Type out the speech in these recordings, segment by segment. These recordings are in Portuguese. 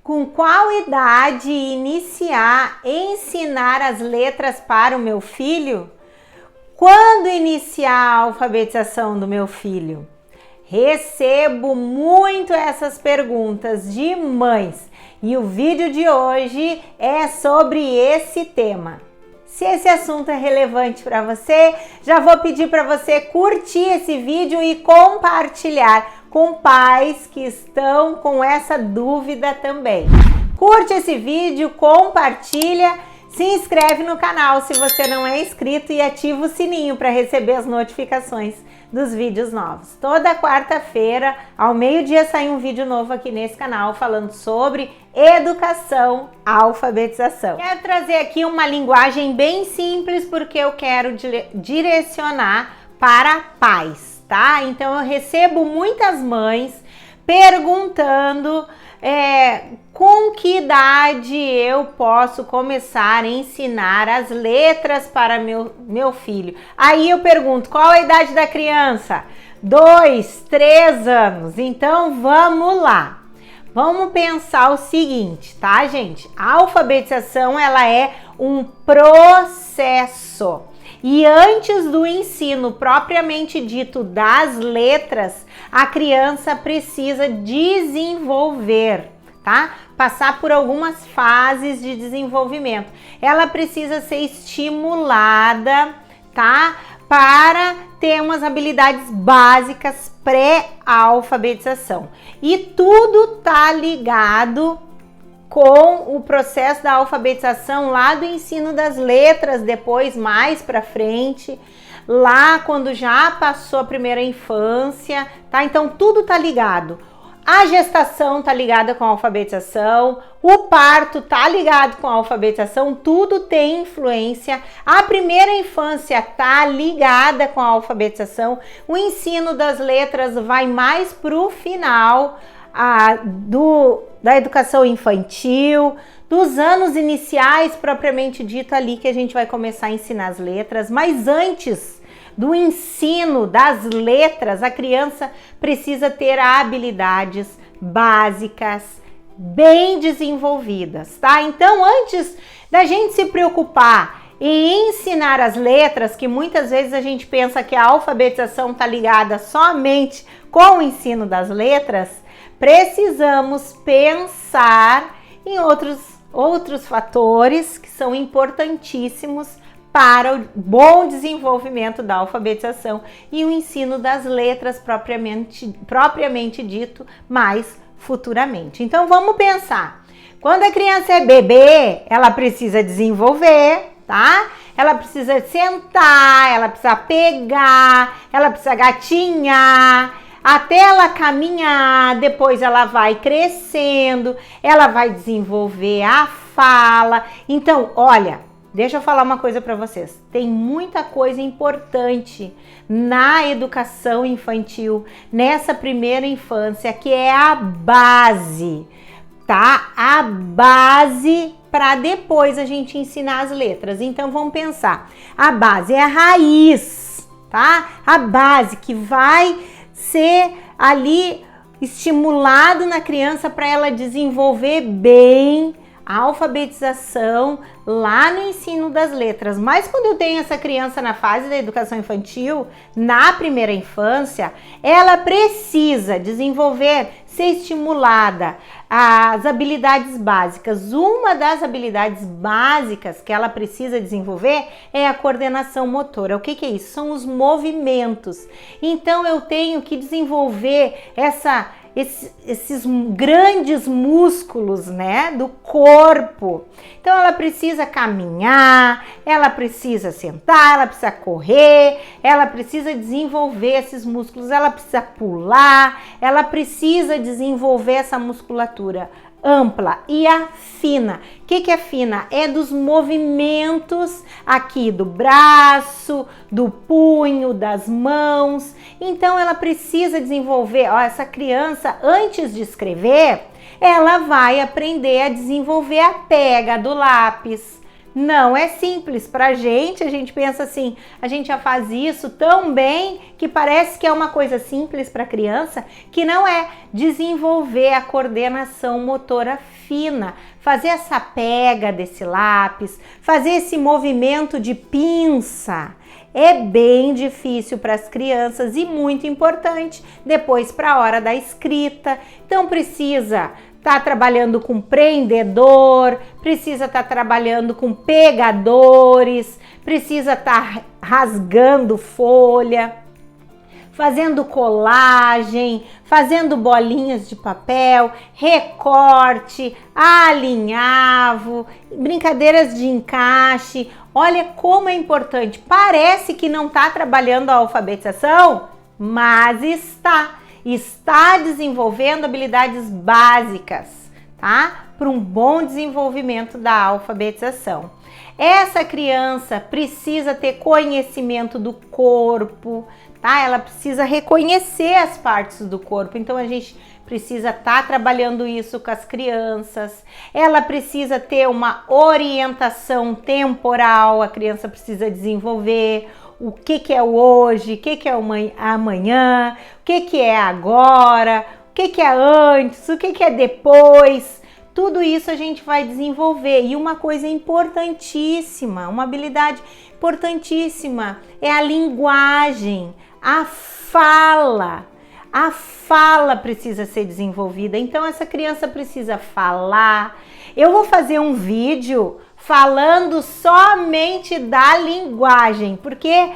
Com qual idade iniciar ensinar as letras para o meu filho? Quando iniciar a alfabetização do meu filho? Recebo muito essas perguntas de mães e o vídeo de hoje é sobre esse tema. Se esse assunto é relevante para você, já vou pedir para você curtir esse vídeo e compartilhar com pais que estão com essa dúvida também. Curte esse vídeo, compartilha, se inscreve no canal se você não é inscrito e ativa o sininho para receber as notificações dos vídeos novos. Toda quarta-feira, ao meio-dia, sai um vídeo novo aqui nesse canal falando sobre educação, alfabetização. Quero trazer aqui uma linguagem bem simples porque eu quero direcionar para pais, tá? Então eu recebo muitas mães perguntando com que idade eu posso começar a ensinar as letras para meu filho. Aí eu pergunto, qual a idade da criança? 2, 3 anos. Então vamos lá. Vamos pensar o seguinte, tá, gente? A alfabetização, ela é um processo. E antes do ensino propriamente dito das letras, a criança precisa desenvolver, tá? Passar por algumas fases de desenvolvimento. Ela precisa ser estimulada, tá? Para ter umas habilidades básicas pré-alfabetização. E tudo tá ligado com o processo da alfabetização lá do ensino das letras, depois mais para frente, lá quando já passou a primeira infância, tá? Então tudo tá ligado. A gestação tá ligada com a alfabetização, o parto tá ligado com a alfabetização, tudo tem influência. A primeira infância tá ligada com a alfabetização, o ensino das letras vai mais pro final da educação infantil, dos anos iniciais propriamente dito ali que a gente vai começar a ensinar as letras, mas antes do ensino das letras, a criança precisa ter habilidades básicas bem desenvolvidas, tá? Então, antes da gente se preocupar em ensinar as letras, que muitas vezes a gente pensa que a alfabetização está ligada somente com o ensino das letras, precisamos pensar em outros fatores que são importantíssimos para o bom desenvolvimento da alfabetização e o ensino das letras propriamente dito, mais futuramente. Então vamos pensar. Quando a criança é bebê, ela precisa desenvolver, tá? Ela precisa sentar, ela precisa pegar, ela precisa gatinhar, até ela caminhar, depois ela vai crescendo, ela vai desenvolver a fala. Então, olha, deixa eu falar uma coisa para vocês. Tem muita coisa importante na educação infantil, nessa primeira infância, que é a base, tá? A base para depois a gente ensinar as letras. Então, vamos pensar. A base é a raiz, tá? A base que vai ser ali estimulado na criança para ela desenvolver bem a alfabetização lá no ensino das letras. Mas quando eu tenho essa criança na fase da educação infantil, na primeira infância, ela precisa desenvolver, ser estimulada as habilidades básicas. Uma das habilidades básicas que ela precisa desenvolver é a coordenação motora. O que é isso? São os movimentos. Então eu tenho que desenvolver esses grandes músculos, né, do corpo. Então ela precisa caminhar, ela precisa sentar, ela precisa correr, ela precisa desenvolver esses músculos, ela precisa pular, ela precisa desenvolver essa musculatura ampla e a fina. O que é fina? É dos movimentos aqui do braço, do punho, das mãos. Então ela precisa desenvolver, ó, essa criança antes de escrever, ela vai aprender a desenvolver a pega do lápis Não é simples. Pra gente, a gente pensa assim, a gente já faz isso tão bem que parece que é uma coisa simples para a criança, que não é. Desenvolver a coordenação motora fina, fazer essa pega desse lápis, fazer esse movimento de pinça. É bem difícil para as crianças e muito importante depois para a hora da escrita. Então precisa estar trabalhando com prendedor, precisa estar trabalhando com pegadores, precisa estar rasgando folha, fazendo colagem, fazendo bolinhas de papel, recorte, alinhavo, brincadeiras de encaixe. Olha como é importante. Parece que não está trabalhando a alfabetização, mas está desenvolvendo habilidades básicas, tá? Para um bom desenvolvimento da alfabetização. Essa criança precisa ter conhecimento do corpo, tá? Ela precisa reconhecer as partes do corpo, então a gente precisa estar trabalhando isso com as crianças. Ela precisa ter uma orientação temporal, a criança precisa desenvolver o que é o hoje, o que é o amanhã, o que é agora, o que é antes, o que é depois. Tudo isso a gente vai desenvolver. E uma coisa importantíssima, uma habilidade importantíssima é a linguagem, a fala. A fala precisa ser desenvolvida, então essa criança precisa falar. Eu vou fazer um vídeo falando somente da linguagem, porque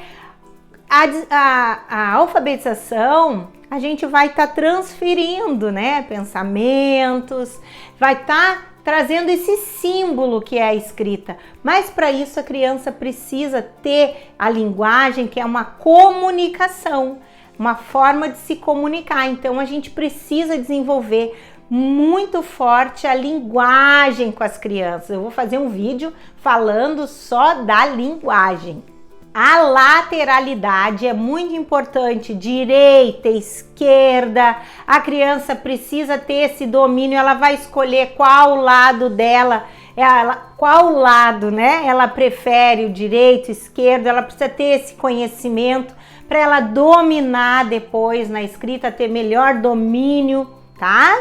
a alfabetização a gente vai estar transferindo, né, pensamentos, vai estar trazendo esse símbolo que é a escrita. Mas para isso a criança precisa ter a linguagem, que é uma comunicação, uma forma de se comunicar. Então a gente precisa desenvolver muito forte a linguagem com as crianças. Eu vou fazer um vídeo falando só da linguagem. A lateralidade é muito importante, direita, esquerda. A criança precisa ter esse domínio, ela vai escolher qual lado dela, qual lado, né? Ela prefere, o direito, o esquerdo. Ela precisa ter esse conhecimento para ela dominar depois na escrita, ter melhor domínio, tá?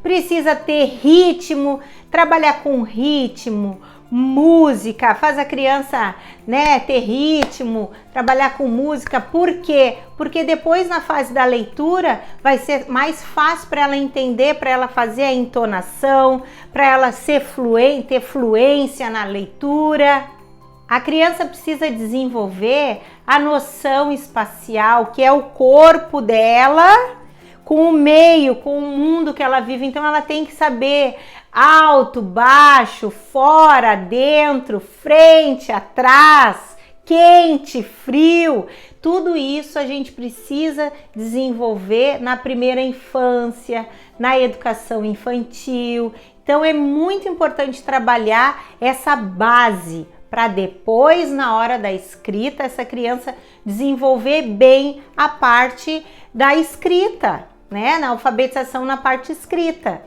Precisa ter ritmo, trabalhar com ritmo, música, faz a criança, né, ter ritmo, trabalhar com música. Por quê? Porque depois na fase da leitura vai ser mais fácil para ela entender, para ela fazer a entonação, para ela ser fluente, ter fluência na leitura. A criança precisa desenvolver a noção espacial, que é o corpo dela com o meio, com o mundo que ela vive. Então ela tem que saber alto, baixo, fora, dentro, frente, atrás, quente, frio. Tudo isso a gente precisa desenvolver na primeira infância, na educação infantil. Então é muito importante trabalhar essa base para depois, na hora da escrita, essa criança desenvolver bem a parte da escrita, né? Na alfabetização, na parte escrita.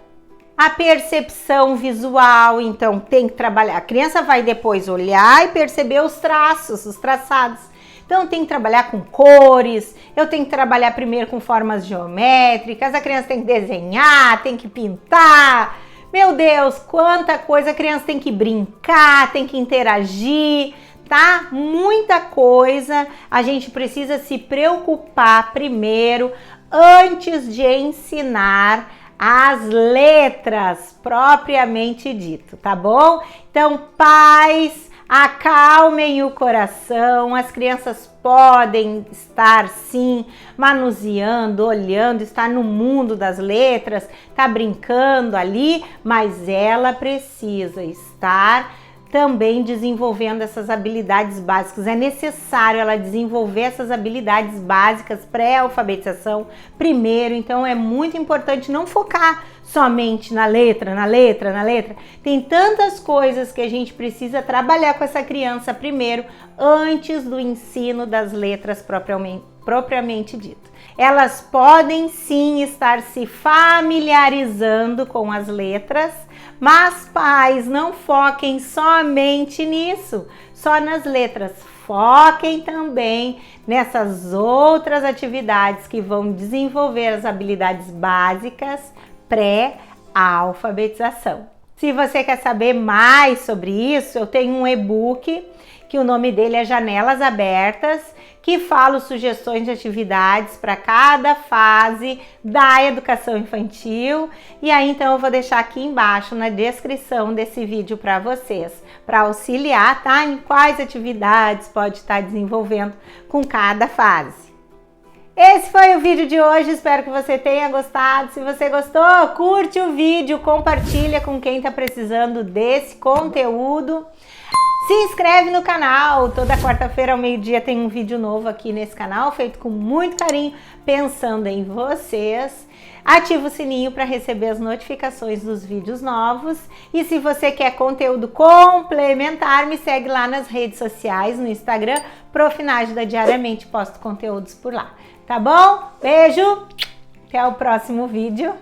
A percepção visual, então, tem que trabalhar. A criança vai depois olhar e perceber os traços, os traçados. Então, tem que trabalhar com cores, eu tenho que trabalhar primeiro com formas geométricas, a criança tem que desenhar, tem que pintar. Meu Deus, quanta coisa! A criança tem que brincar, tem que interagir, tá? Muita coisa. A gente precisa se preocupar primeiro, antes de ensinar as letras propriamente dito, tá bom? Então, pais, acalmem o coração. As crianças podem estar sim manuseando, olhando, estar no mundo das letras, tá brincando ali, mas ela precisa estar também desenvolvendo essas habilidades básicas. É necessário ela desenvolver essas habilidades básicas pré-alfabetização primeiro. Então é muito importante não focar somente na letra. Tem tantas coisas que a gente precisa trabalhar com essa criança primeiro, antes do ensino das letras propriamente dito. Elas podem sim estar se familiarizando com as letras, Mas pais, não foquem somente nisso, só nas letras. Foquem também nessas outras atividades que vão desenvolver as habilidades básicas pré-alfabetização. Se você quer saber mais sobre isso, eu tenho um e-book que o nome dele é Janelas Abertas, que fala sugestões de atividades para cada fase da educação infantil. E aí então eu vou deixar aqui embaixo na descrição desse vídeo para vocês, para auxiliar, tá? Em quais atividades pode estar desenvolvendo com cada fase. Esse foi o vídeo de hoje, espero que você tenha gostado. Se você gostou, curte o vídeo, compartilha com quem está precisando desse conteúdo. Se inscreve no canal, toda quarta-feira ao meio-dia tem um vídeo novo aqui nesse canal, feito com muito carinho, pensando em vocês. Ativa o sininho para receber as notificações dos vídeos novos. E se você quer conteúdo complementar, me segue lá nas redes sociais, no Instagram, Profinágida, diariamente posto conteúdos por lá. Tá bom? Beijo, até o próximo vídeo.